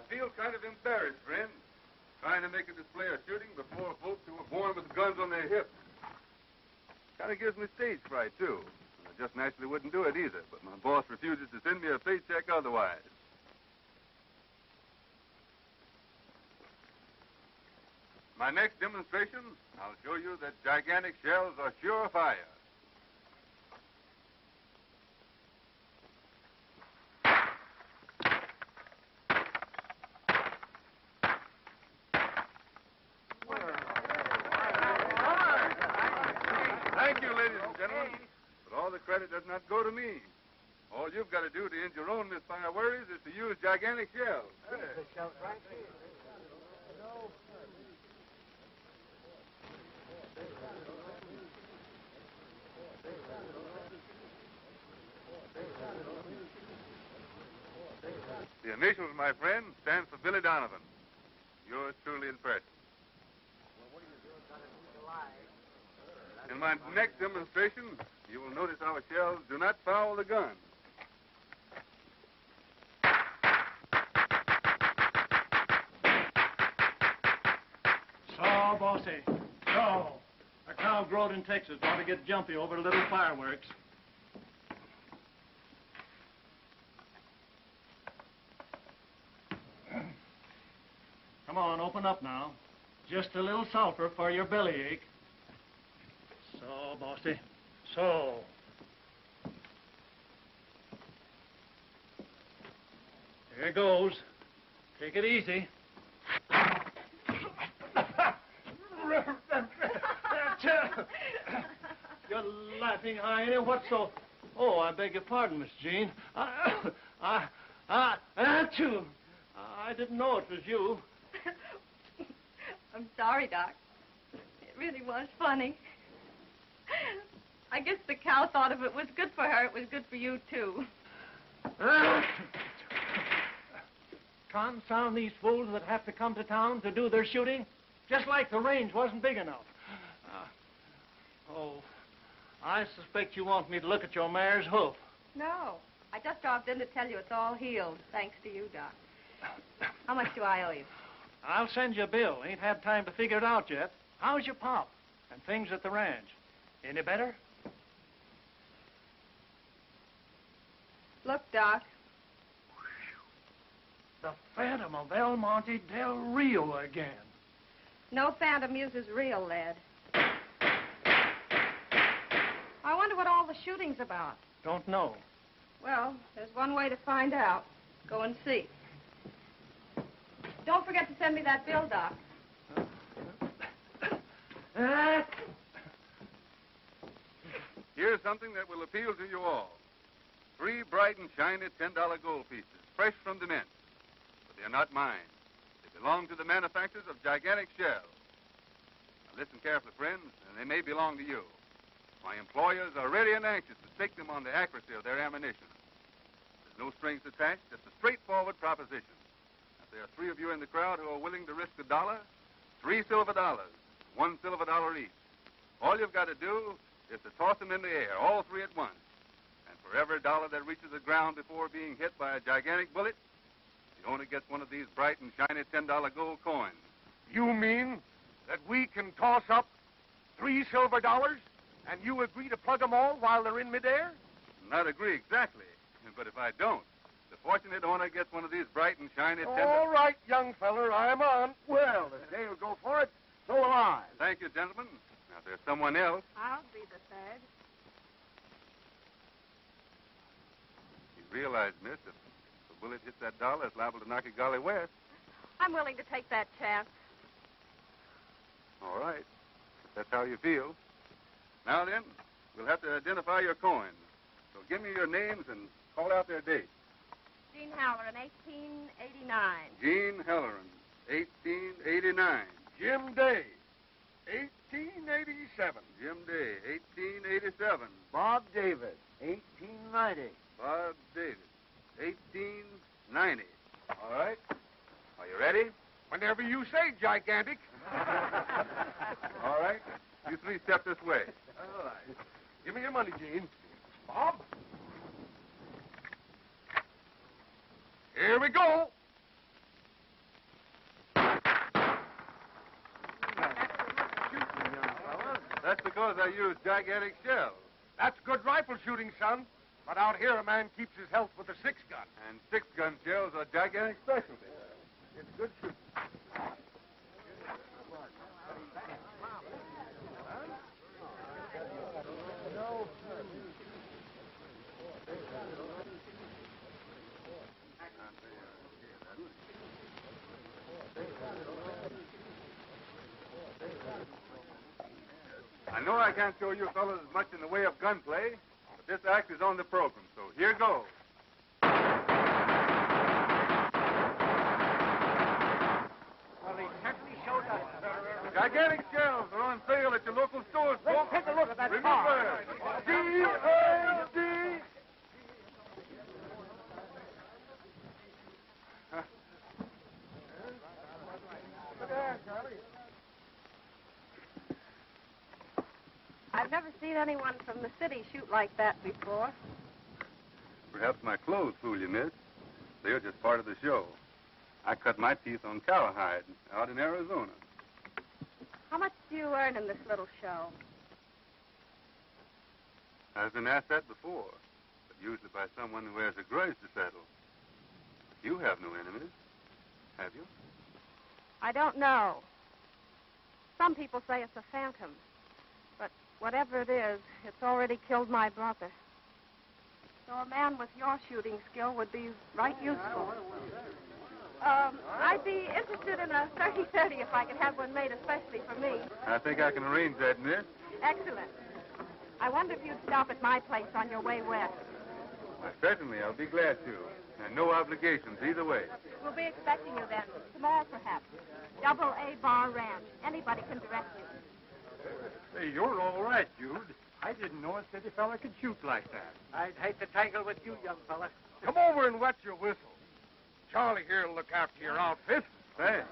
I feel kind of embarrassed, friend, trying to make a display of shooting before folks who were born with guns on their hips. Kind of gives me stage fright, too. And I just naturally wouldn't do it either, but my boss refuses to send me a paycheck otherwise. My next demonstration, I'll show you that gigantic shells are sure fire. Thank you, ladies and gentlemen. But all the credit does not go to me. All you've got to do to end your own misfire worries is to use gigantic shells. The initials, my friend, stand for Billy Donovan. Yours truly in person. In my next demonstration, you will notice our shells do not foul the gun. So, bossy, so. A cow growed in Texas ought to get jumpy over a little fireworks. Come on, open up now. Just a little sulfur for your bellyache. So, bossy, so. Here goes. Take it easy. You're laughing, Heine. What's so... Oh, I beg your pardon, Miss Jean. Achoo! I didn't know it was you. I'm sorry, Doc. It really was funny. I guess the cow thought if it was good for her, it was good for you, too. Confound these fools that have to come to town to do their shooting. Just like the range wasn't big enough. I suspect you want me to look at your mare's hoof. No. I just dropped in to tell you it's all healed, thanks to you, Doc. How much do I owe you? I'll send you a bill. Ain't had time to figure it out yet. How's your pop and things at the ranch? Any better? Look, Doc. The Phantom of El Monte del Rio again. No phantom uses real lead. I wonder what all the shooting's about. Don't know. Well, there's one way to find out. Go and see. Don't forget to send me that bill, Doc. Here's something that will appeal to you all. 3 bright and shiny $10 gold pieces, fresh from DuMont. But they're not mine. They belong to the manufacturers of gigantic shells. Now listen carefully, friends, and they may belong to you. My employers are ready and anxious to stake them on the accuracy of their ammunition. There's no strings attached, just a straightforward proposition. If there are 3 of you in the crowd who are willing to risk $1, 3 silver dollars, $1 silver dollar each. All you've got to do is to toss them in the air, all 3 at once. And for every dollar that reaches the ground before being hit by a gigantic bullet, the owner gets one of these bright and shiny $10 gold coins. You mean that we can toss up 3 silver dollars, and you agree to plug them all while they're in midair? Not agree exactly, but if I don't, the fortunate owner gets one of these bright and shiny $10... All right, young feller, I'm on. Well, if they'll go for it, so will I. Thank you, gentlemen. Now, if there's someone else... I'll be the third. You realize, miss, if the bullet hits that dollar, it's liable to knock you golly west. I'm willing to take that chance. All right. If that's how you feel. Now then, we'll have to identify your coins. So give me your names and call out their dates. Jean Halloran, 1889. Jean Halloran, 1889. Jim Day, 1887. Jim Day, 1887. Bob David, 1890. Bob Davis, 1890. All right. Are you ready? Whenever you say, gigantic. All right. You 3 step this way. All right. Give me your money, Gene. Bob? Here we go. use gigantic shells. That's good rifle shooting, son. But out here, a man keeps his health with a 6-gun. And 6-gun shells are gigantic specialty. It's good shooting. I know I can't show you fellas much in the way of gunplay, but this act is on the program, so here goes. Well, he certainly showed us. Gigantic shells are on sale at your local stores, folks. Let's take a look at that Remember, DAD. I've never seen anyone from the city shoot like that before. Perhaps my clothes fool you, miss. They're just part of the show. I cut my teeth on cowhide out in Arizona. How much do you earn in this little show? I've been asked that before, but usually by someone who has a grudge to settle. You have no enemies, have you? I don't know. Some people say it's a phantom. But whatever it is, it's already killed my brother. So a man with your shooting skill would be right useful. I'd be interested in a 30-30 if I could have one made especially for me. I think I can arrange that, miss. Excellent. I wonder if you'd stop at my place on your way west. Why, certainly, I'll be glad to. And no obligations either way. We'll be expecting you then. Tomorrow, perhaps. AA Bar Ranch. Anybody can direct you. Hey, you're all right, Jude. I didn't know a city fella could shoot like that. I'd hate to tangle with you, young fella. Come over and wet your whistle. Charlie here will look after your outfit. Thanks.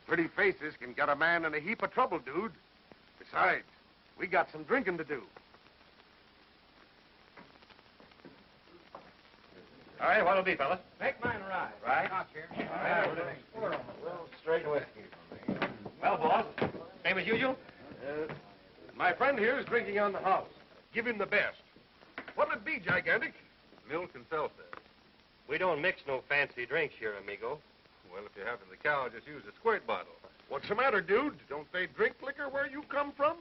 Pretty faces can get a man in a heap of trouble, dude. Besides, we got some drinking to do. All right, what'll it be, fella? Make mine right. Right. Not here. Well, straight whiskey for me. Well, boss, same as usual? My friend here is drinking on the house. Give him the best. What'll it be, gigantic? Milk and salsa. We don't mix no fancy drinks here, amigo. Well, if you happen the cow, just use a squirt bottle. What's the matter, dude? Don't they drink liquor where you come from?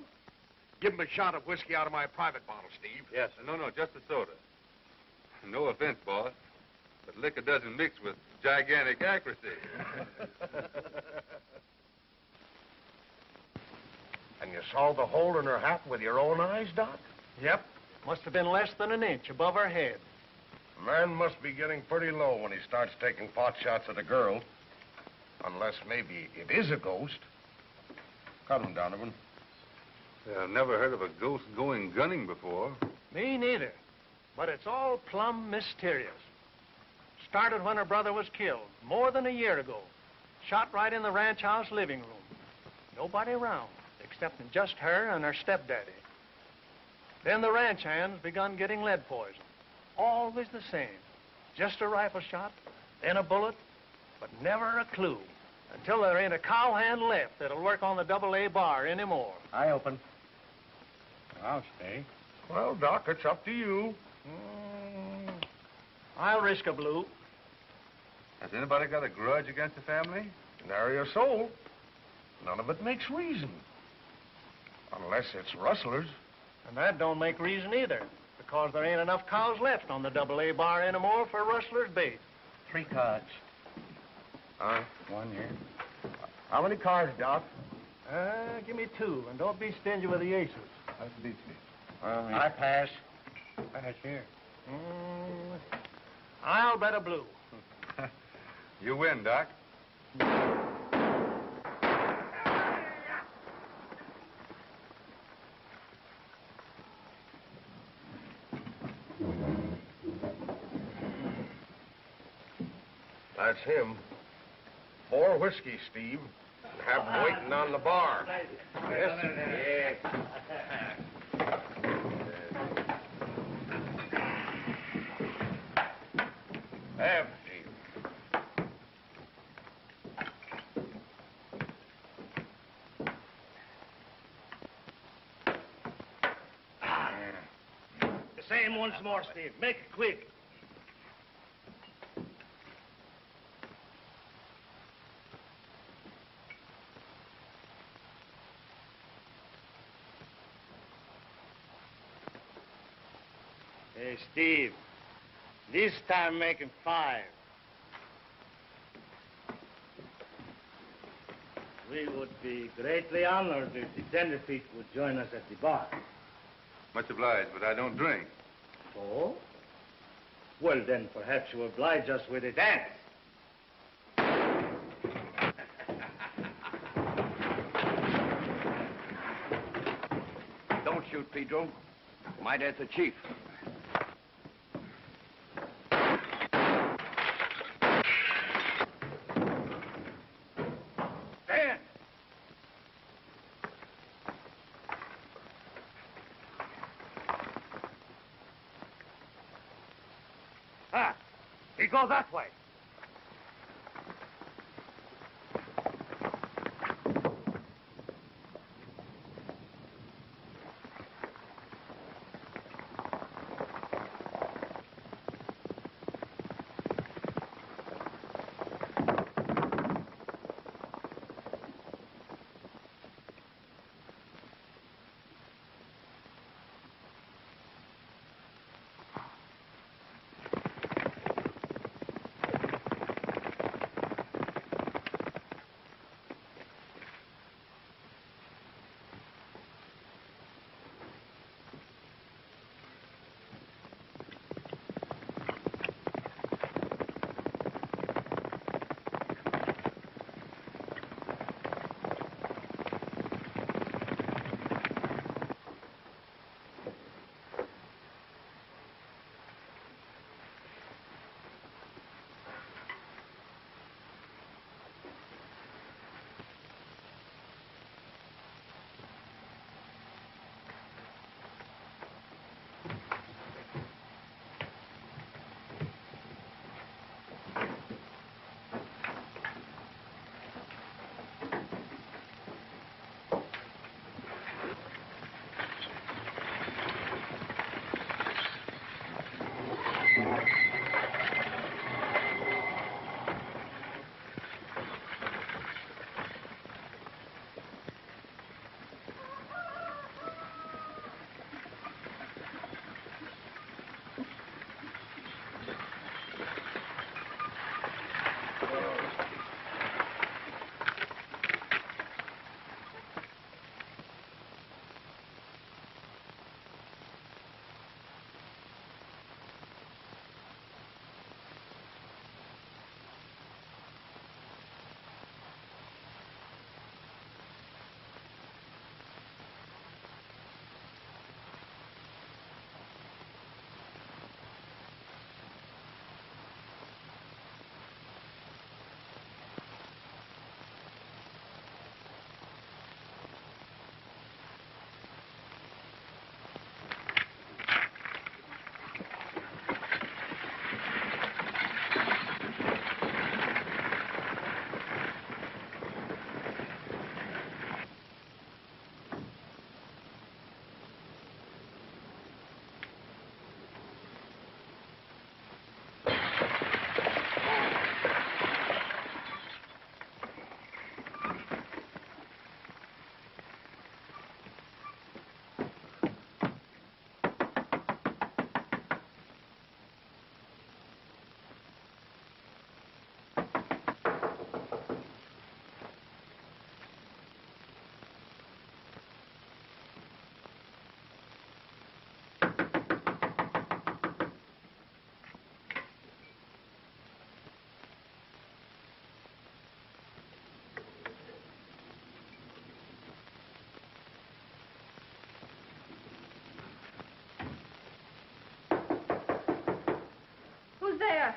Give him a shot of whiskey out of my private bottle, Steve. Yes. No, just a soda. No offense, boss, but liquor doesn't mix with gigantic accuracy. And you saw the hole in her hat with your own eyes, Doc? Yep. Must have been less than an inch above her head. A man must be getting pretty low when he starts taking pot shots at a girl. Unless maybe it is a ghost. Cut him, Donovan. I've never heard of a ghost going gunning before. Me neither. But it's all plumb mysterious. Started when her brother was killed, more than a year ago. Shot right in the ranch house living room. Nobody around, excepting just her and her stepdaddy. Then the ranch hands begun getting lead poison. Always the same. Just a rifle shot, then a bullet, but never a clue. Until there ain't a cowhand left that'll work on the AA bar anymore. I open. I'll stay. Well, Doc, it's up to you. I'll risk a blue. Has anybody got a grudge against the family? Nary a soul. None of it makes reason. Unless it's rustlers. And that don't make reason either, because there ain't enough cows left on the AA bar anymore for rustler's bait. 3 cards. Huh? 1 here. How many cards, Doc? Give me 2, and don't be stingy with the aces. That's beats me. Well, I pass. Pass here. I'll bet a blue. You win, Doc. That's him. 4 whiskey, Steve. And have him waiting on the bar. Yes. Have, Steve. The same once more, Steve. Make it quick. Hey, Steve. This time making 5. We would be greatly honored if the tenderfeet would join us at the bar. Much obliged, but I don't drink. Oh? Well, then perhaps you oblige us with a dance. Don't shoot, Pedro. My dad's a chief. Stand! Ah, he goes that way. There.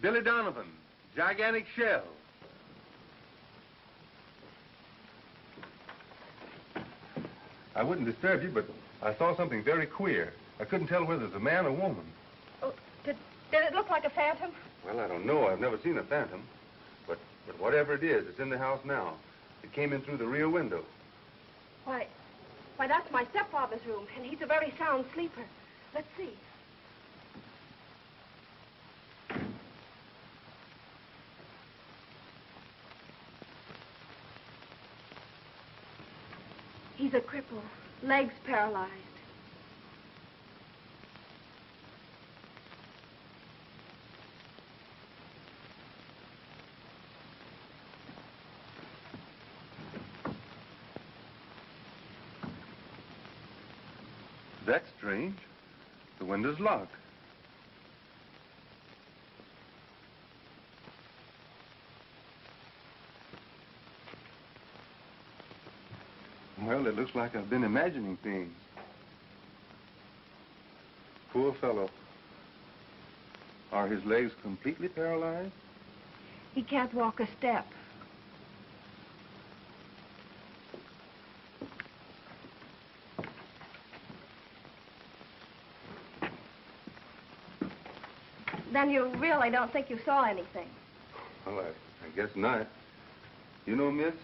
Billy Donovan, gigantic shell. I wouldn't disturb you, but I saw something very queer. I couldn't tell whether it was a man or woman. Oh, did Did it look like a phantom? Well, I don't know. I've never seen a phantom. But whatever it is, it's in the house now. It came in through the rear window. Why, that's my stepfather's room, and he's a very sound sleeper. Let's see. He's a cripple, legs paralyzed. That's strange. The window's locked. Well, it looks like I've been imagining things. Poor fellow. Are his legs completely paralyzed? He can't walk a step. Then you really don't think you saw anything? Well, I guess not. You know, miss,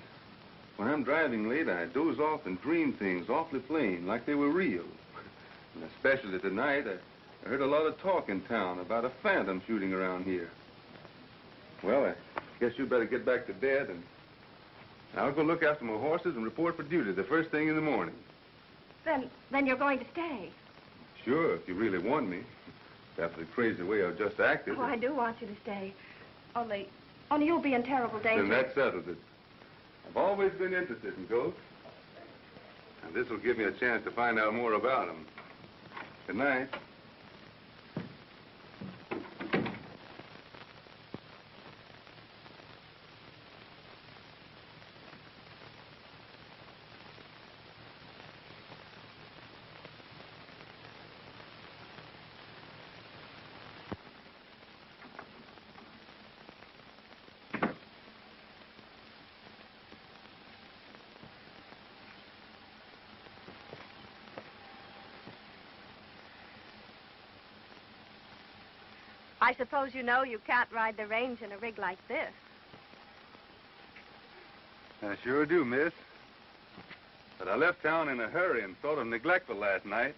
when I'm driving late, I doze off and dream things awfully plain, like they were real. And especially tonight, I heard a lot of talk in town about a phantom shooting around here. Well, I guess you better get back to bed, and I'll go look after my horses and report for duty the first thing in the morning. Then you're going to stay? Sure, if you really want me. After the crazy way I've just acted. Oh, I do want you to stay. Only you'll be in terrible danger. Then that settles it. I've always been interested in ghosts. And this will give me a chance to find out more about them. Good night. I suppose you know you can't ride the range in a rig like this. I sure do, miss. But I left town in a hurry and sort of neglectful last night.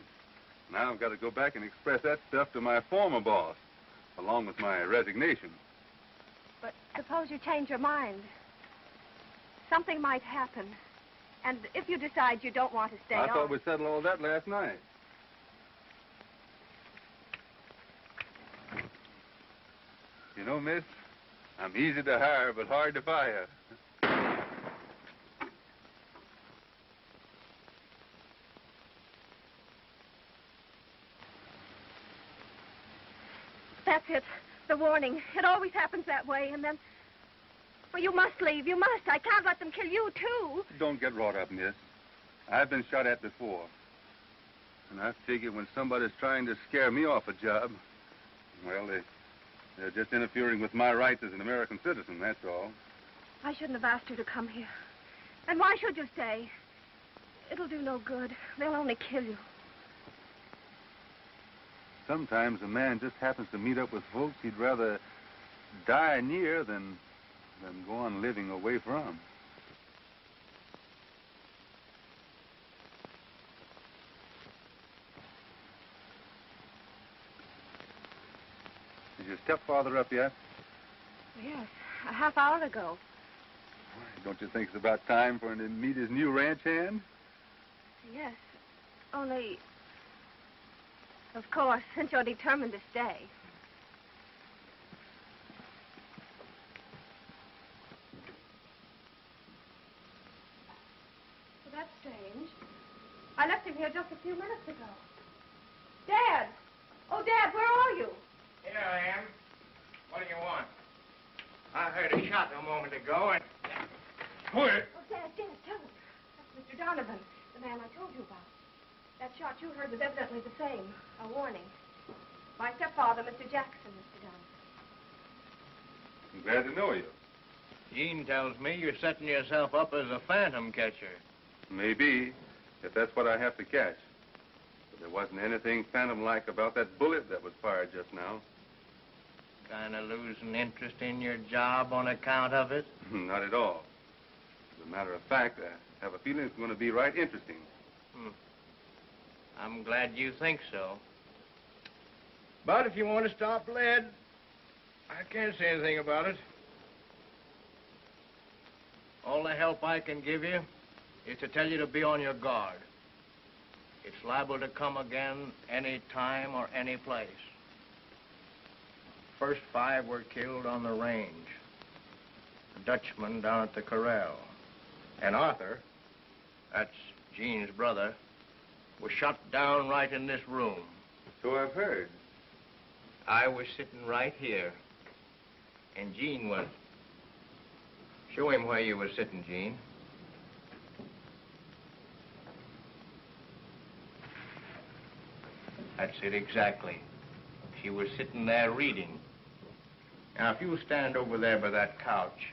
Now I've got to go back and express that stuff to my former boss, along with my resignation. But suppose you change your mind. Something might happen. And if you decide you don't want to stay on... I thought we settled all that last night. You know, miss, I'm easy to hire, but hard to fire. That's it. The warning. It always happens that way, and then... Well, you must leave. You must. I can't let them kill you, too. Don't get wrought up, miss. I've been shot at before. And I figure when somebody's trying to scare me off a job, well, they're just interfering with my rights as an American citizen, that's all. I shouldn't have asked you to come here. And why should you stay? It'll do no good. They'll only kill you. Sometimes a man just happens to meet up with folks he'd rather die near than go on living away from. Is your stepfather up yet? Yes, a half hour ago. Don't you think it's about time for him to meet his new ranch hand? Yes, only... Of course, since you're determined to stay. Well, that's strange. I left him here just a few minutes ago. Dad! Oh, Dad, where are you? Here I am. What do you want? I heard a shot a moment ago and... Where? Oh, Dad, tell him. That's Mr. Donovan, the man I told you about. That shot you heard was evidently the same. A warning. My stepfather, Mr. Jackson, Mr. Donovan. I'm glad to know you. Jean tells me you're setting yourself up as a phantom catcher. Maybe, if that's what I have to catch. But there wasn't anything phantom-like about that bullet that was fired just now. kind of losing interest in your job on account of it? Not at all. As a matter of fact, I have a feeling it's going to be right interesting. I'm glad you think so. But if you want to stop lead, I can't say anything about it. All the help I can give you is to tell you to be on your guard. It's liable to come again any time or any place. First 5 were killed on the range. A Dutchman down at the corral. And Arthur, that's Jean's brother, was shot down right in this room. So I've heard. I was sitting right here, and Jean was. Show him where you were sitting, Jean. That's it exactly. She was sitting there reading. Now, if you stand over there by that couch.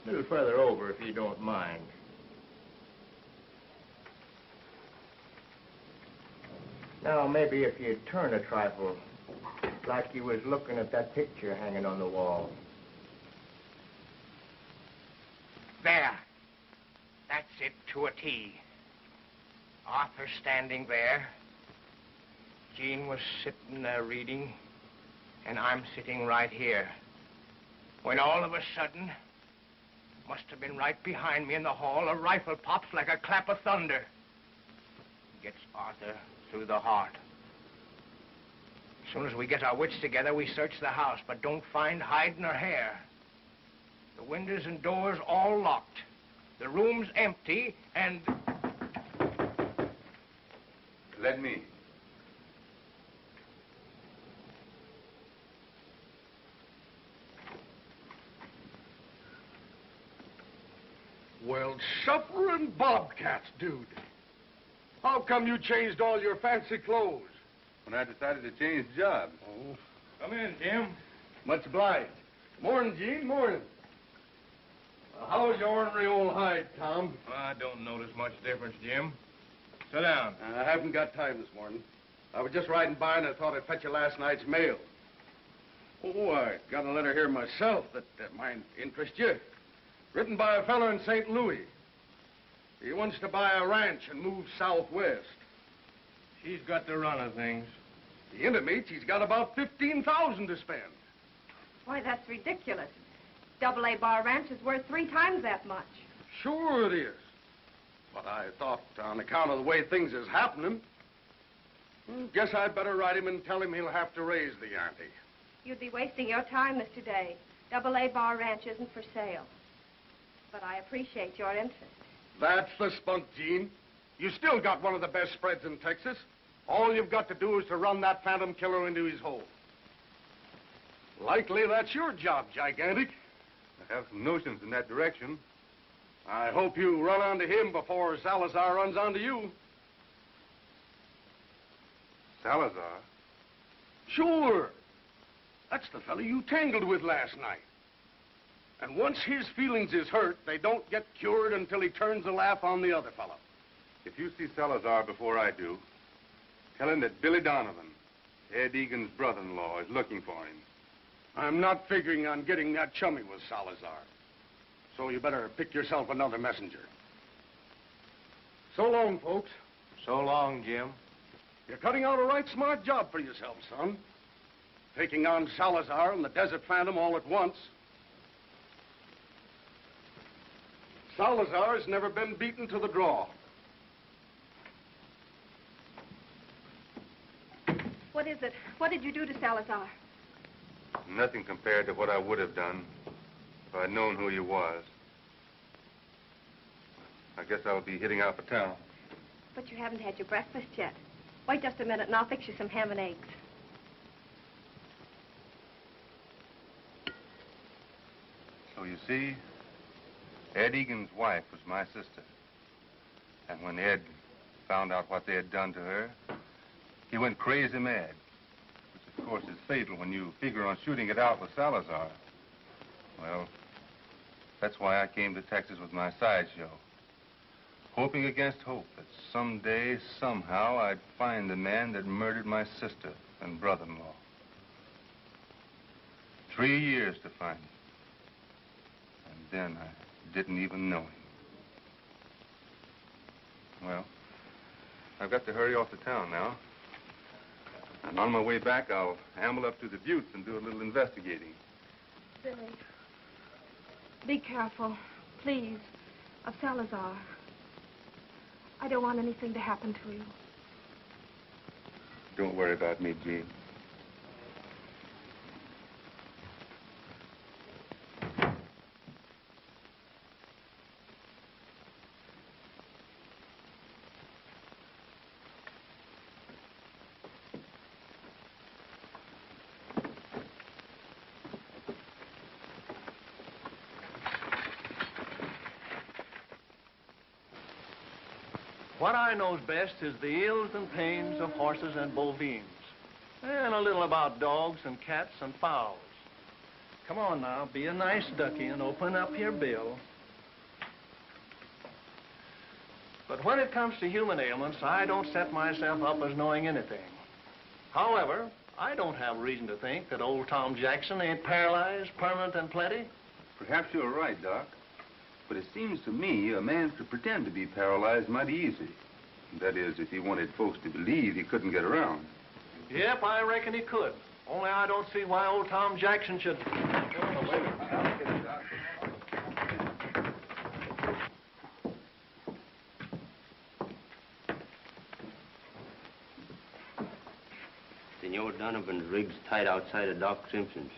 A little further over, if you don't mind. Now, maybe if you'd turn a trifle, like you was looking at that picture hanging on the wall. There. That's it to a T. Arthur standing there. Jean was sitting there reading, and I'm sitting right here. When all of a sudden, must have been right behind me in the hall, a rifle pops like a clap of thunder. Gets Arthur through the heart. As soon as we get our wits together, we search the house, but don't find hide nor hair. The windows and doors all locked. The room's empty, and... Let me. Well, suffering bobcats, dude. How come you changed all your fancy clothes? When I decided to change jobs. Oh. Come in, Jim. Much obliged. Morning, Gene, morning. How's your ornery old hide, Tom? I don't notice much difference, Jim. Sit down. I haven't got time this morning. I was just riding by and I thought I'd fetch you last night's mail. Oh, I got a letter here myself that might interest you. Written by a fellow in St. Louis. He wants to buy a ranch and move southwest. She's got the run of things. He intimates he's got about $15,000 to spend. Why, that's ridiculous. AA Bar Ranch is worth 3 times that much. Sure it is. But I thought, on account of the way things is happening, guess I'd better write him and tell him he'll have to raise the ante. You'd be wasting your time, Mr. Day. AA Bar Ranch isn't for sale. But I appreciate your interest. That's the spunk, Gene. You still got one of the best spreads in Texas. All you've got to do is to run that phantom killer into his hole. Likely that's your job, Gigantic. I have some notions in that direction. I hope you run onto him before Salazar runs onto you. Salazar? Sure. That's the fellow you tangled with last night. And once his feelings is hurt, they don't get cured until he turns a laugh on the other fellow. If you see Salazar before I do, tell him that Billy Donovan, Ed Egan's brother-in-law, is looking for him. I'm not figuring on getting that chummy with Salazar. So you better pick yourself another messenger. So long, folks. So long, Jim. You're cutting out a right smart job for yourself, son. Taking on Salazar and the Desert Phantom all at once. Salazar's never been beaten to the draw. What is it? What did you do to Salazar? Nothing compared to what I would have done if I'd known who he was. I guess I'll be heading out for town. But you haven't had your breakfast yet. Wait just a minute and I'll fix you some ham and eggs. So you see, Ed Egan's wife was my sister. And when Ed found out what they had done to her, he went crazy mad. Which, of course, is fatal when you figure on shooting it out with Salazar. Well, that's why I came to Texas with my sideshow. hoping against hope that someday, somehow, I'd find the man that murdered my sister and brother-in-law. 3 years to find him. And then I didn't even know him. Well, I've got to hurry off to town now. And on my way back, I'll amble up to the Buttes and do a little investigating. Billy, be careful, please, of Salazar. I don't want anything to happen to you. Don't worry about me, Jean. What I knows best is the ills and pains of horses and bovines, and a little about dogs and cats and fowls. Come on now, be a nice ducky and open up your bill. But when it comes to human ailments, I don't set myself up as knowing anything. However, I don't have reason to think that old Tom Jackson ain't paralyzed, permanent, and plenty. Perhaps you're right, Doc. But it seems to me a man could pretend to be paralyzed mighty easy. That is, if he wanted folks to believe he couldn't get around. Yep, I reckon he could. Only I don't see why old Tom Jackson should... Oh, wait a minute. I'll get it, Doc. Senor Donovan's rig's tied outside of Doc Simpson's.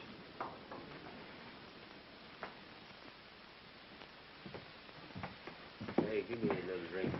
Hey, give me a little drink.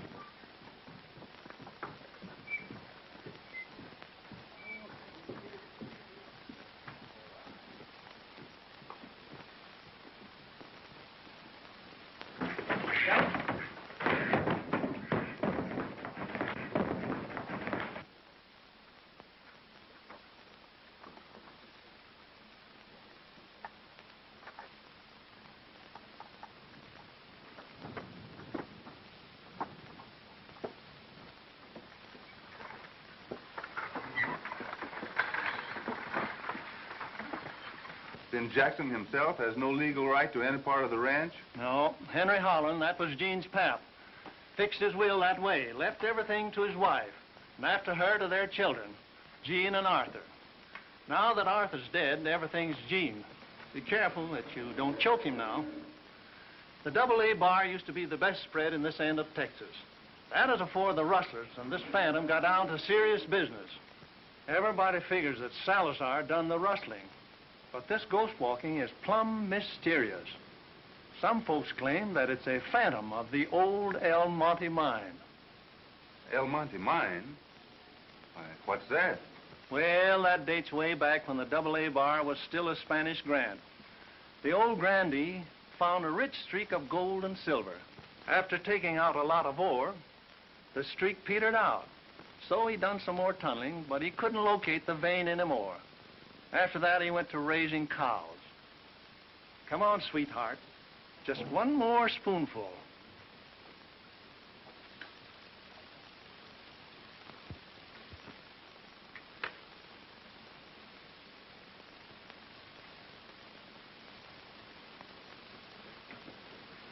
Then Jackson himself has no legal right to any part of the ranch? No, Henry Holland, that was Gene's pap. Fixed his will that way, left everything to his wife, and after her to their children, Gene and Arthur. Now that Arthur's dead, everything's Gene. Be careful that you don't choke him now. The AA bar used to be the best spread in this end of Texas. That is afore the rustlers and this phantom got down to serious business. Everybody figures that Salazar done the rustling. But this ghost walking is plumb mysterious. Some folks claim that it's a phantom of the old El Monte mine. El Monte mine? Why, what's that? Well, that dates way back when the AA bar was still a Spanish grant. The old grandee found a rich streak of gold and silver. After taking out a lot of ore, the streak petered out. So he done some more tunneling, but he couldn't locate the vein anymore. After that, he went to raising cows. Come on, sweetheart. Just one more spoonful.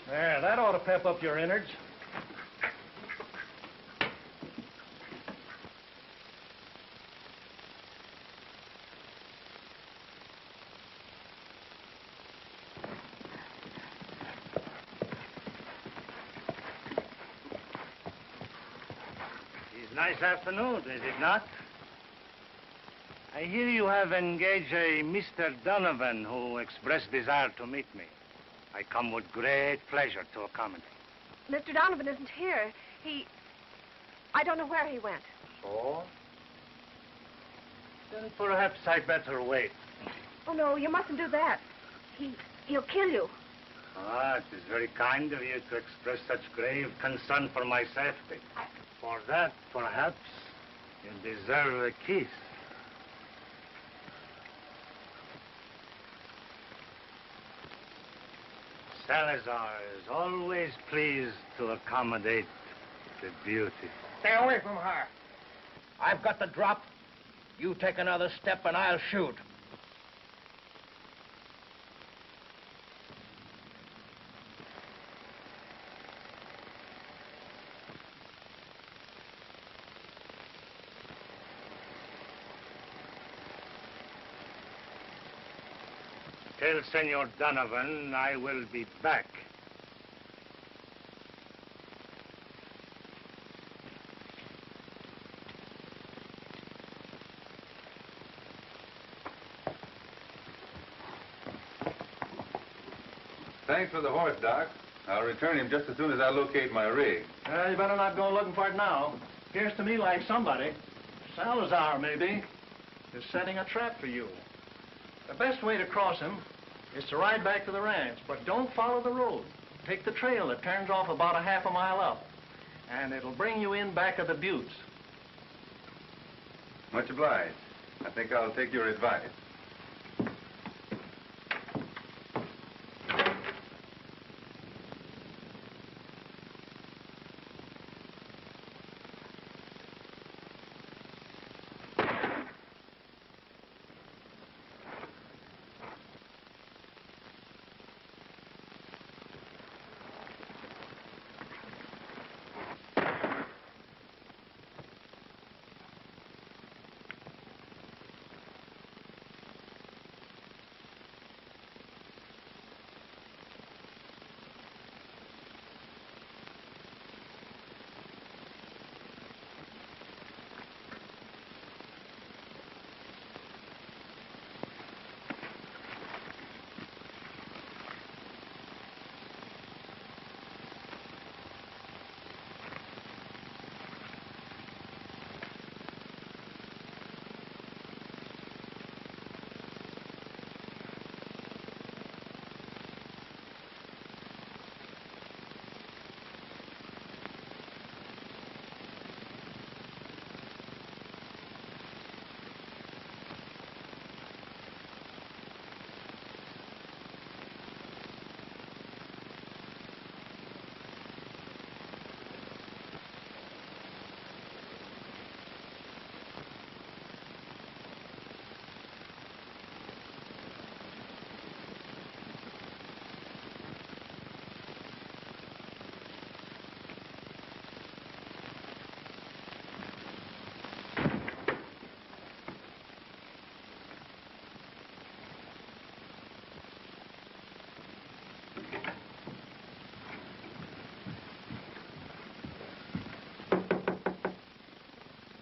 There, that ought to pep up your innards. Nice afternoon, is it not? I hear you have engaged a Mr. Donovan who expressed desire to meet me. I come with great pleasure to accommodate. Mr. Donovan isn't here. I don't know where he went. So? Then perhaps I'd better wait. Oh, no, you mustn't do that. He'll kill you. Ah, it is very kind of you to express such grave concern for my safety. For that, perhaps, you deserve a kiss. Salazar is always pleased to accommodate a beauty. Stay away from her. I've got the drop. You take another step and I'll shoot. Tell Senor Donovan I will be back. Thanks for the horse, Doc. I'll return him just as soon as I locate my rig. You better not go looking for it now. Appears to me like somebody, Salazar maybe, is setting a trap for you. The best way to cross him is to ride back to the ranch, but don't follow the road. Take the trail that turns off about a half a mile up, and it'll bring you in back of the buttes. Much obliged. I think I'll take your advice.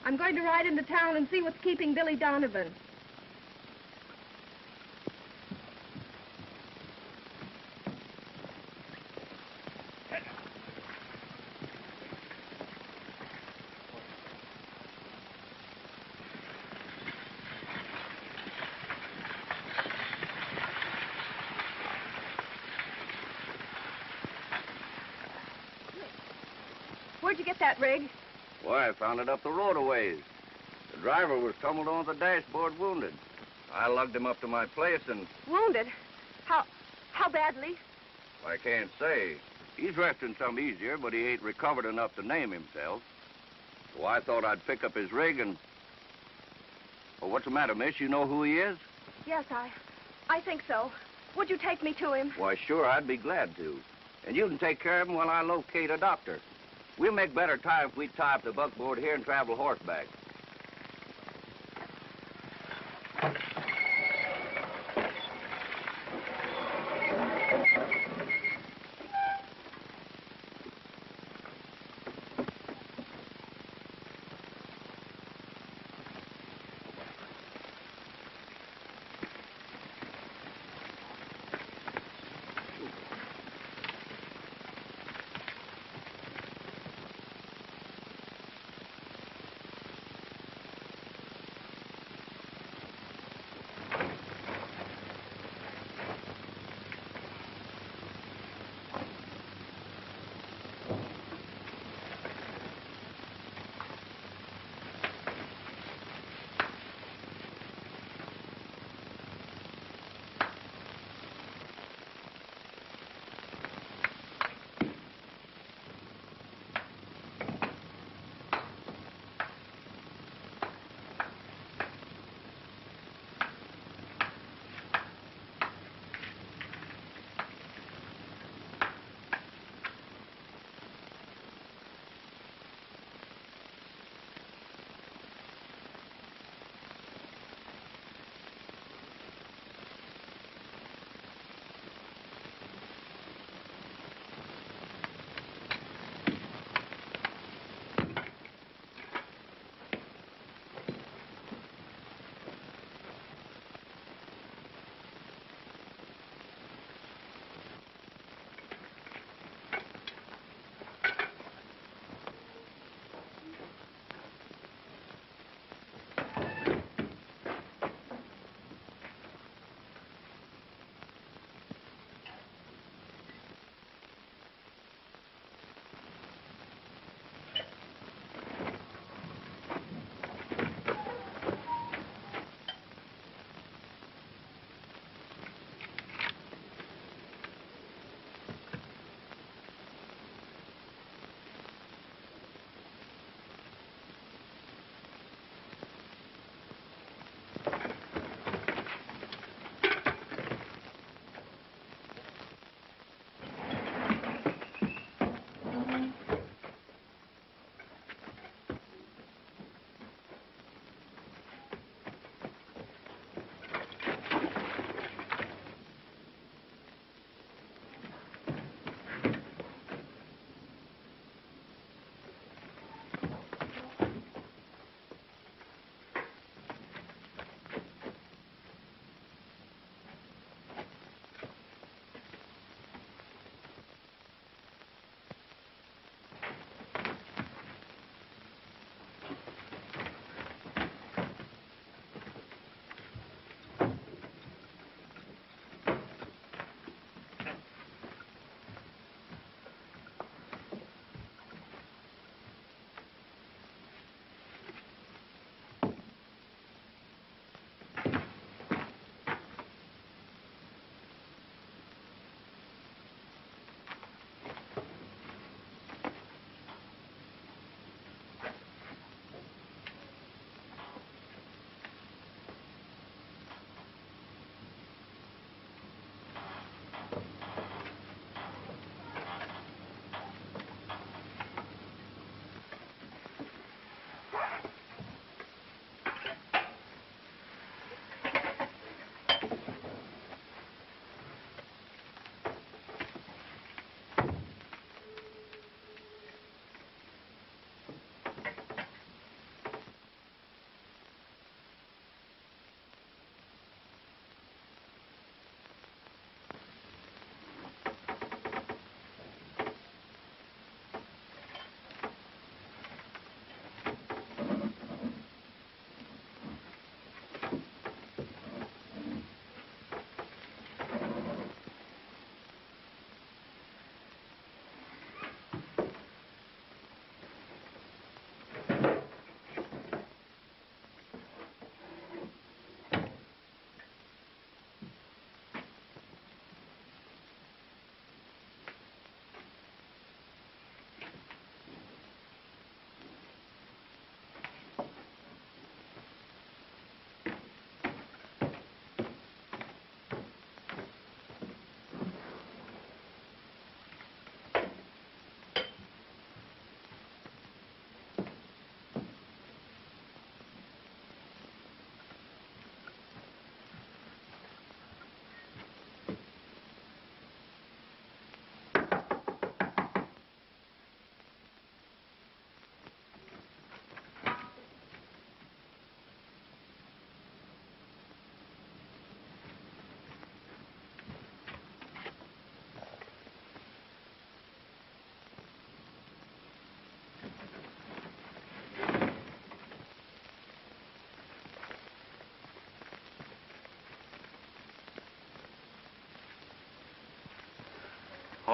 I'm going to ride into town and see what's keeping Billy Donovan. Where'd you get that rig? Why, I found it up the road a ways. The driver was tumbled on the dashboard wounded. I lugged him up to my place and... Wounded? How badly? I can't say. He's resting some easier, but he ain't recovered enough to name himself. So I thought I'd pick up his rig and... Well, what's the matter, miss? You know who he is? Yes, I think so. Would you take me to him? Why, sure, I'd be glad to. And you can take care of him while I locate a doctor. We'll make better time if we tie up the buckboard here and travel horseback.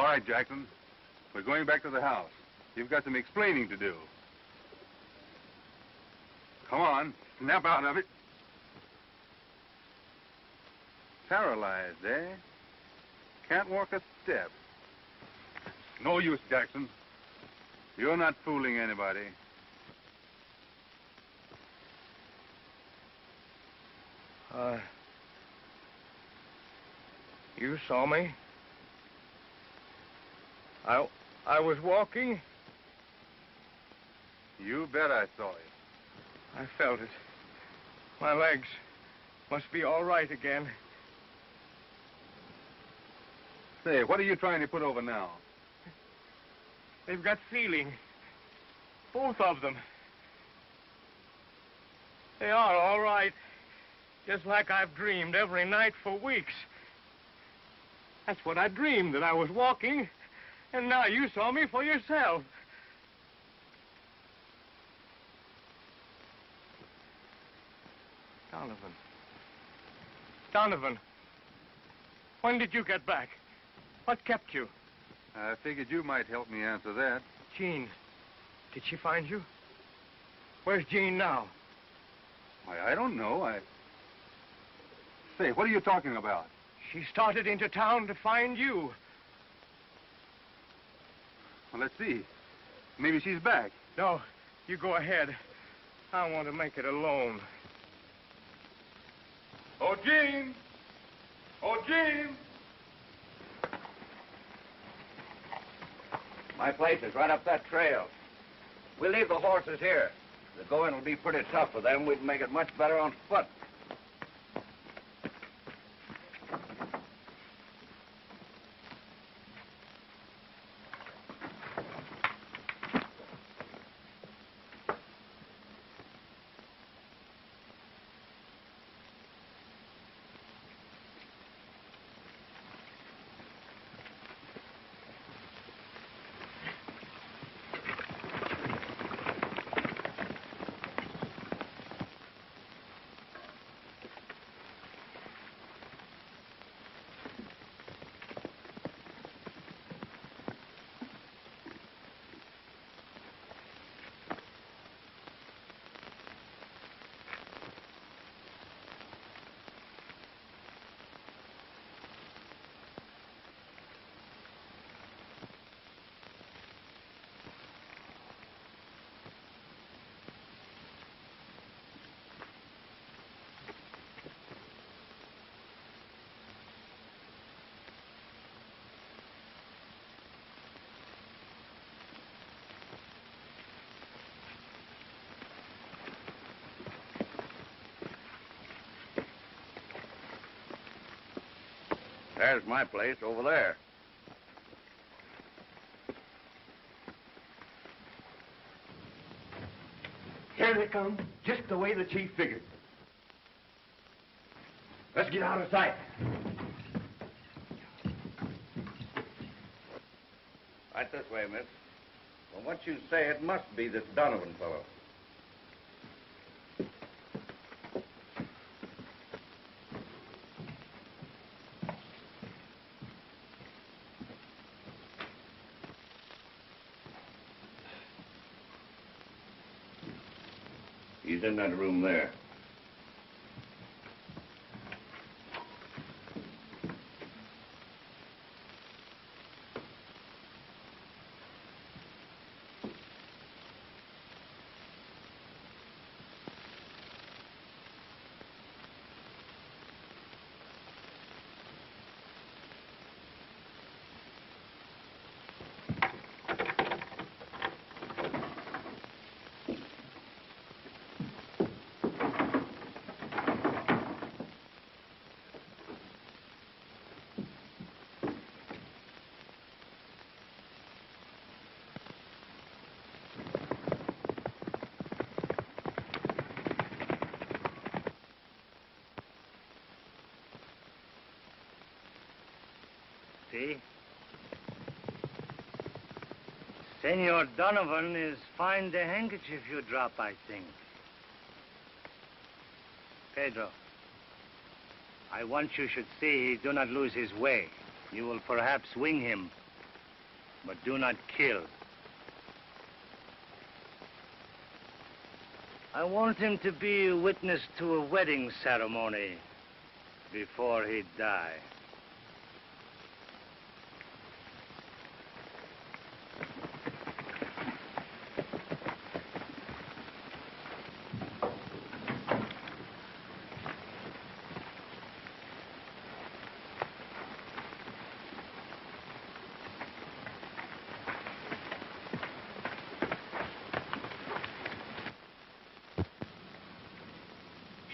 right, Jackson. We're going back to the house. You've got some explaining to do. Come on, snap out of it. Paralyzed, eh? Can't walk a step. No use, Jackson. You're not fooling anybody. You saw me? I was walking. You bet I saw you. I felt it. My legs must be all right again. Say, what are you trying to put over now? They've got feeling. Both of them. They are all right. Just like I've dreamed every night for weeks. That's what I dreamed, that I was walking, and now you saw me for yourself. Donovan, when did you get back? What kept you? I figured you might help me answer that. Jean, did she find you? Where's Jean now? Why, I don't know. Say, what are you talking about? She started into town to find you. Well, let's see. Maybe she's back. No, you go ahead. I want to make it alone. Oh, Jean! Oh, Jean! My place is right up that trail. We'll leave the horses here. The going will be pretty tough for them. We'd make it much better on foot. There's my place over there. Here they come, just the way the chief figured. Let's get out of sight. Right this way, miss. From what you say, it must be this Donovan fellow. He's in that room there. See? Senor Donovan is find the handkerchief you drop, I think. Pedro, I want you should see he do not lose his way. You will perhaps wing him but do not kill. I want him to be a witness to a wedding ceremony before he die.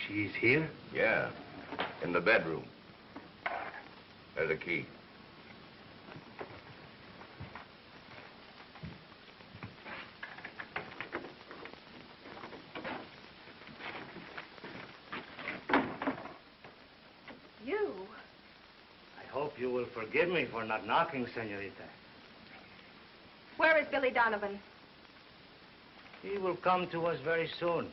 She's here? Yeah, in the bedroom. There's a key. You? I hope you will forgive me for not knocking, senorita. Where is Billy Donovan? He will come to us very soon.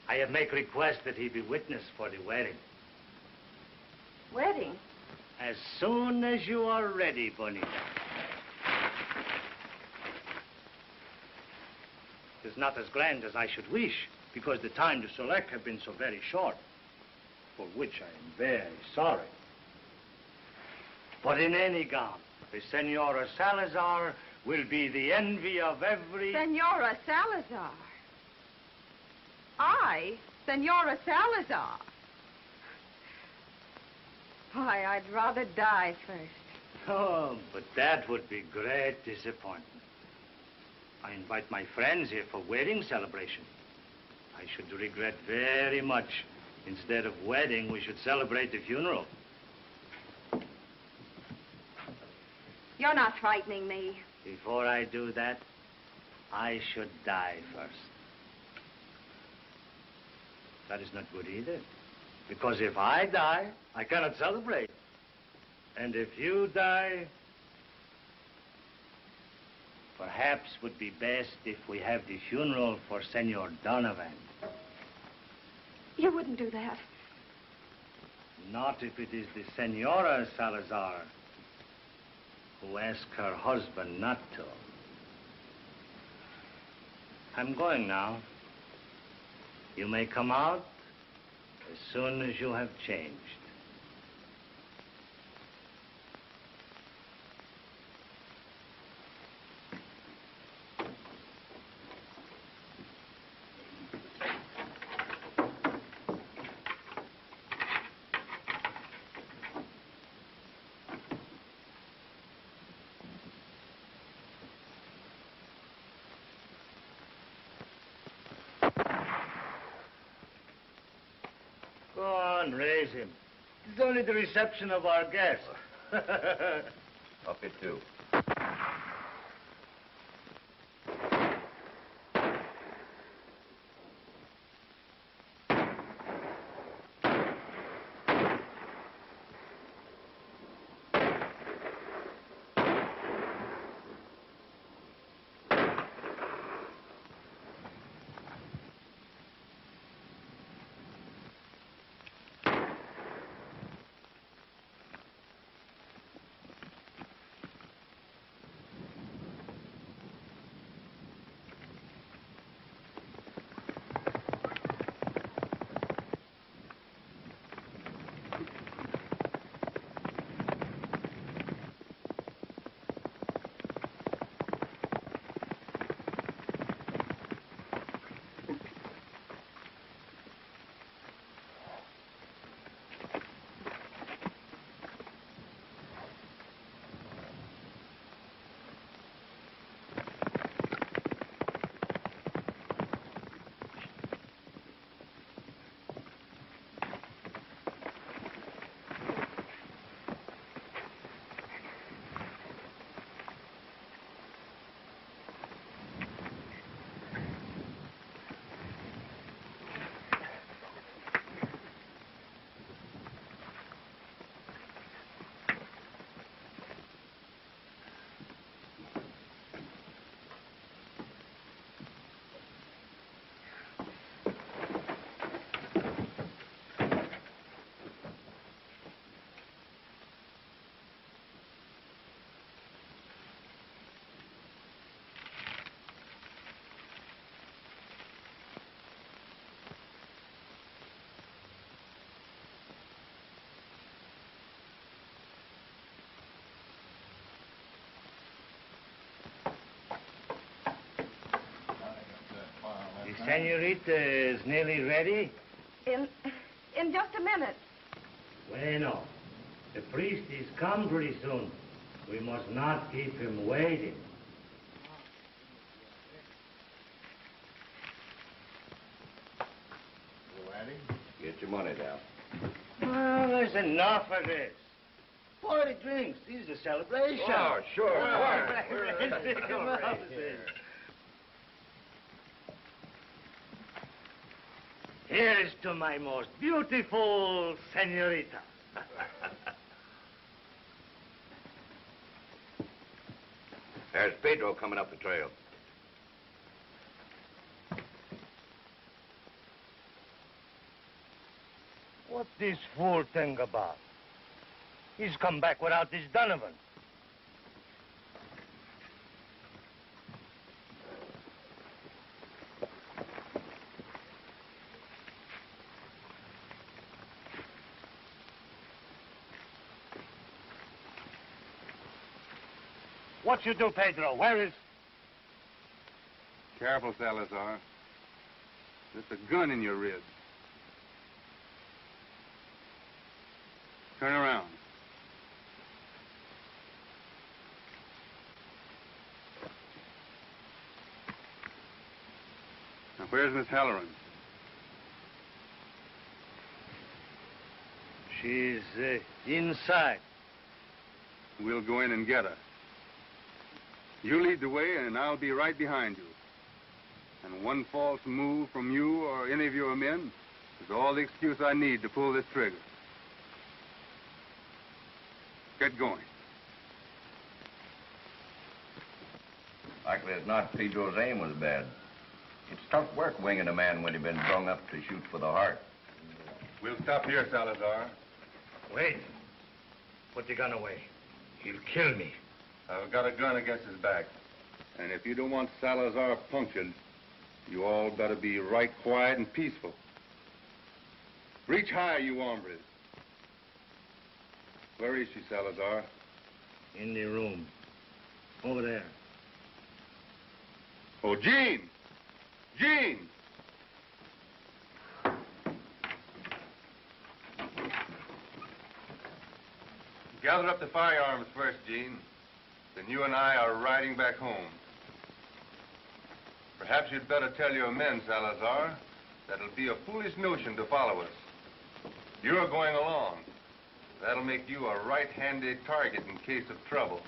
I have make request that he be witness for the wedding. Wedding? As soon as you are ready, Bonita. It is not as grand as I should wish, because the time to select have been so very short, for which I am very sorry. But in any gown, the Senora Salazar will be the envy of every... Senora Salazar? I? Senora Salazar? Why, I'd rather die first. Oh, but that would be great disappointment. I invite my friends here for wedding celebration. I should regret very much. Instead of wedding, we should celebrate the funeral. You're not frightening me. Before I do that, I should die first. That is not good either. Because if I die, I cannot celebrate. And if you die, perhaps would be best if we have the funeral for Senor Donovan. You wouldn't do that. Not if it is the Senora Salazar who asked her husband not to. I'm going now. You may come out as soon as you have changed. Go on, raise him. It's only the reception of our guest. Up it too. Senorita is nearly ready? In just a minute. Bueno. The priest is come pretty soon. We must not keep him waiting. Get your money down. Well, there's enough of this. 40 drinks. This is a celebration. Oh, sure. Here's to my most beautiful senorita. There's Pedro coming up the trail. What this fool think about? He's come back without this Donovan. What you do, Pedro? Where is... Careful, Salazar. There's a gun in your ribs. Turn around. Now, where's Miss Halloran? She's inside. We'll go in and get her. You lead the way, and I'll be right behind you. And one false move from you or any of your men is all the excuse I need to pull this trigger. Get going. Likely it's not Pedro's aim was bad. It's tough work winging a man when he's been brung up to shoot for the heart. We'll stop here, Salazar. Wait. Put the gun away. He'll kill me. I've got a gun against his back. And if you don't want Salazar punctured, you all better be right quiet and peaceful. Reach high, you hombres. Where is she, Salazar? In the room. Over there. Oh, Jean! Jean! Gather up the firearms first, Jean. Then you and I are riding back home. Perhaps you'd better tell your men, Salazar, that it'll be a foolish notion to follow us. You're going along. That'll make you a right-handed target in case of trouble.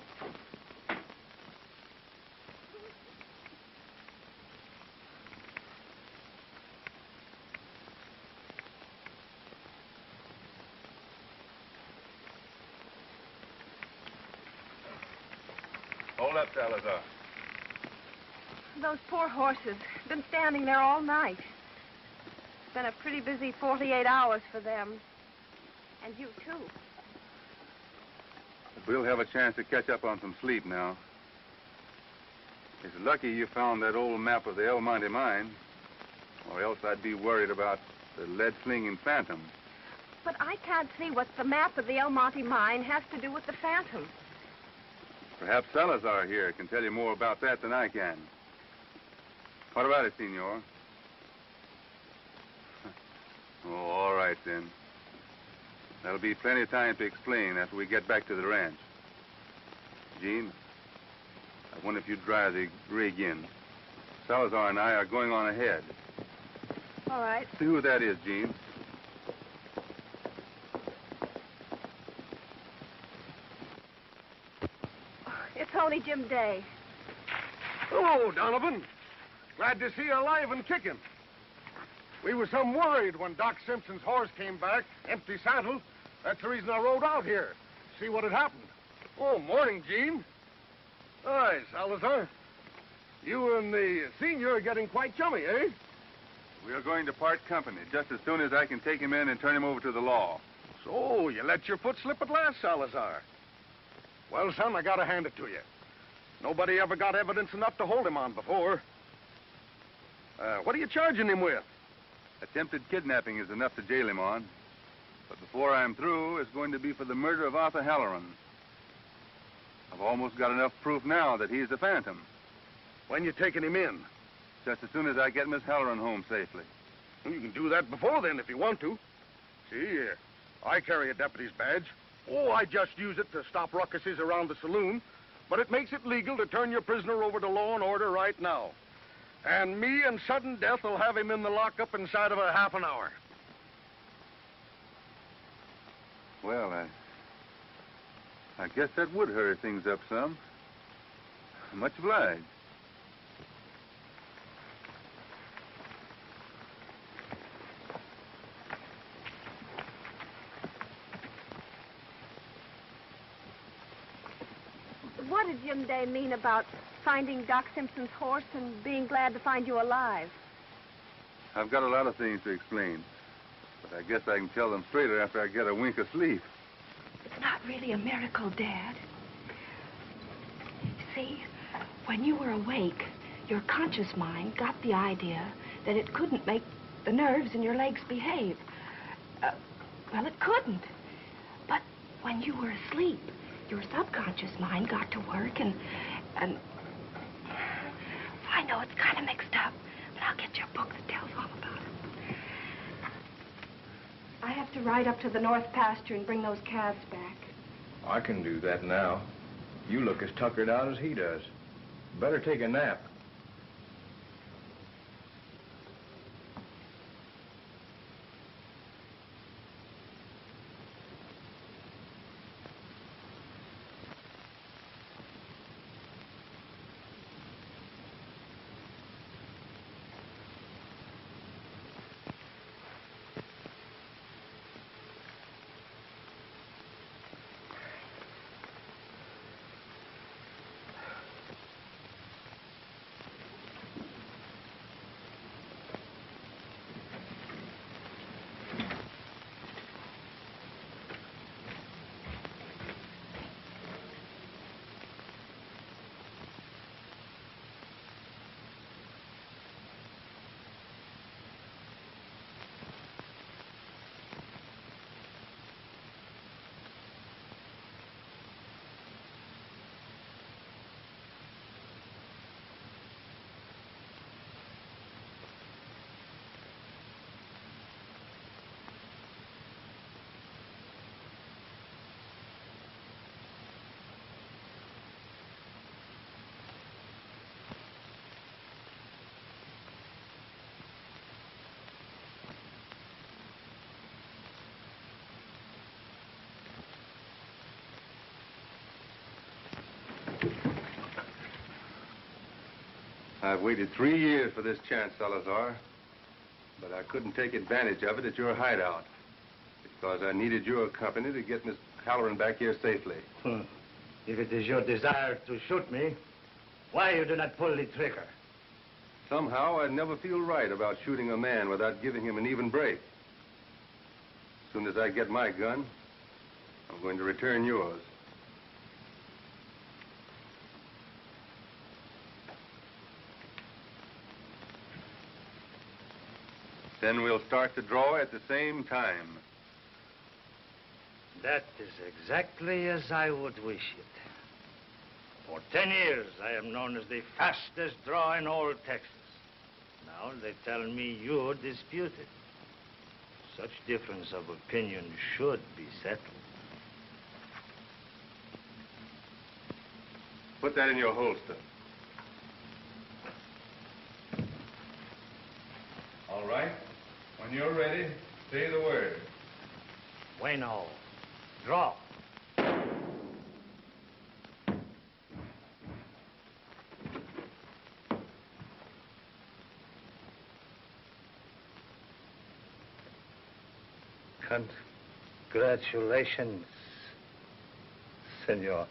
Hold up, Salazar. Those poor horses. Been standing there all night. It's been a pretty busy 48 hours for them. And you, too. We'll have a chance to catch up on some sleep now. It's lucky you found that old map of the El Monte mine, or else I'd be worried about the lead-slinging Phantom. But I can't see what the map of the El Monte mine has to do with the Phantom. Perhaps Salazar here can tell you more about that than I can. What about it, Senor? Oh, all right, then. There'll be plenty of time to explain after we get back to the ranch. Jean, I wonder if you'd drive the rig in. Salazar and I are going on ahead. All right. See who that is, Jean. It's only Jim Day. Hello, Donovan. Glad to see you alive and kicking. We were some worried when Doc Simpson's horse came back, empty saddle. That's the reason I rode out here. See what had happened. Oh, morning, Gene. Hi, Salazar. You and the senior are getting quite chummy, eh? We are going to part company just as soon as I can take him in and turn him over to the law. So, you let your foot slip at last, Salazar. Well, son, I gotta hand it to you. Nobody ever got evidence enough to hold him on before. What are you charging him with? Attempted kidnapping is enough to jail him on. But before I'm through, it's going to be for the murder of Arthur Halloran. I've almost got enough proof now that he's the Phantom. When you taking him in? Just as soon as I get Miss Halloran home safely. Well, you can do that before then if you want to. See, I carry a deputy's badge. Oh, I just use it to stop ruckuses around the saloon. But it makes it legal to turn your prisoner over to law and order right now. And me and sudden death will have him in the lockup inside of a half an hour. Well, I guess that would hurry things up some. Much obliged. What did Jim Day mean about finding Doc Simpson's horse and being glad to find you alive? I've got a lot of things to explain, but I guess I can tell them straighter after I get a wink of sleep. It's not really a miracle, Dad. See, when you were awake, your conscious mind got the idea that it couldn't make the nerves in your legs behave. Well, it couldn't. But when you were asleep, your subconscious mind got to work and I know it's kind of mixed up, but I'll get you a book that tells all about it. I have to ride up to the north pasture and bring those calves back. I can do that now. You look as tuckered out as he does. Better take a nap. I've waited 3 years for this chance, Salazar. But I couldn't take advantage of it at your hideout. Because I needed your company to get Miss Halloran back here safely. If it is your desire to shoot me, why you do not pull the trigger? Somehow, I'd never feel right about shooting a man without giving him an even break. As soon as I get my gun, I'm going to return yours. Then we'll start to draw at the same time. That is exactly as I would wish it. For 10 years, I am known as the fastest draw in all Texas. Now they tell me you dispute it. Such difference of opinion should be settled. Put that in your holster. All right. When you're ready, say the word. Bueno. Draw. Congratulations, senor.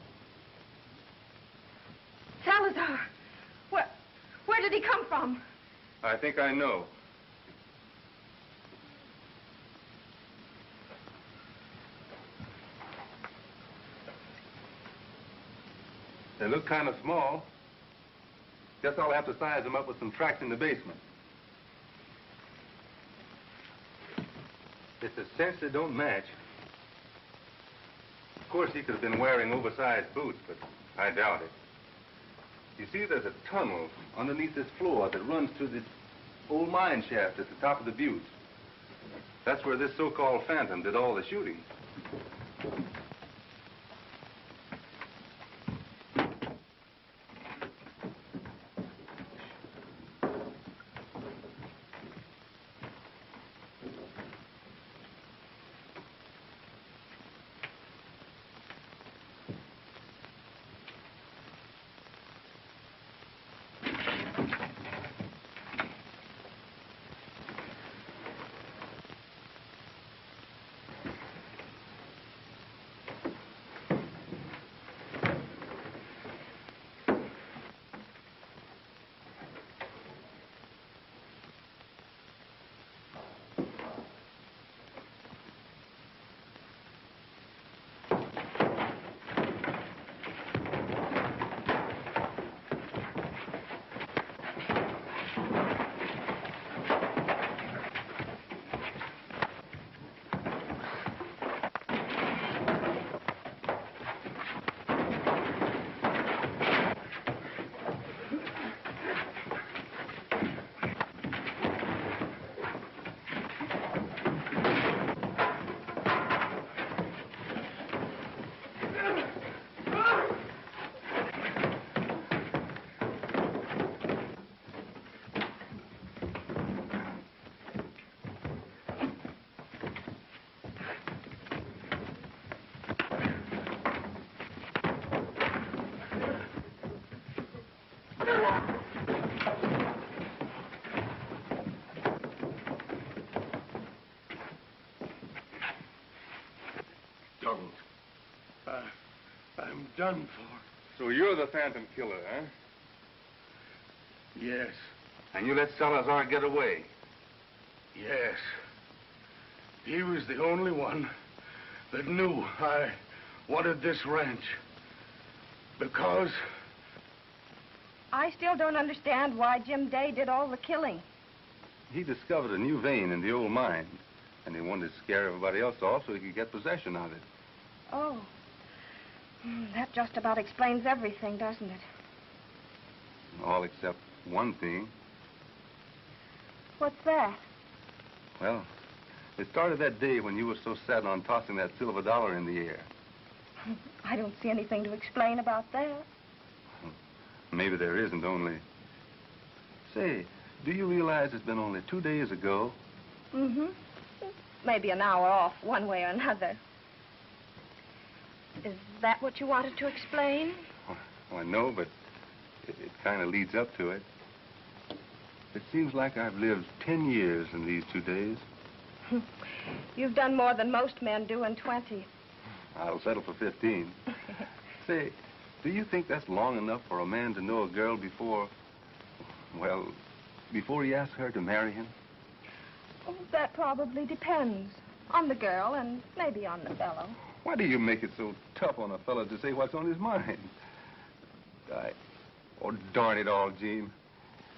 Salazar! Where did he come from? I think I know. They look kind of small. Guess I'll have to size them up with some tracks in the basement. It's a cinch that don't match. Of course, he could have been wearing oversized boots, but I doubt it. You see, there's a tunnel underneath this floor that runs to the old mine shaft at the top of the butte. That's where this so-called phantom did all the shooting. I'm done for. So you're the phantom killer, huh? Yes. And you let Salazar get away? Yes. He was the only one that knew I wanted this ranch. Because... I still don't understand why Jim Day did all the killing. He discovered a new vein in the old mine, and he wanted to scare everybody else off so he could get possession of it. Oh. That just about explains everything, doesn't it? All except one thing. What's that? Well, it started that day when you were so set on tossing that silver dollar in the air. I don't see anything to explain about that. Maybe there isn't, only... Say, do you realize it's been only 2 days ago? Mm-hmm. Maybe an hour off, one way or another. Is that what you wanted to explain? Well, I know, but it kind of leads up to it. It seems like I've lived 10 years in these 2 days. You've done more than most men do in 20. I'll settle for 15. Say, do you think that's long enough for a man to know a girl before, well, before he asks her to marry him? Oh, that probably depends on the girl and maybe on the fellow. Why do you make it so tough on a fellow to say what's on his mind? Oh, darn it all, Jean.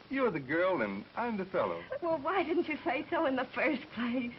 You're the girl and I'm the fellow. Well, why didn't you say so in the first place?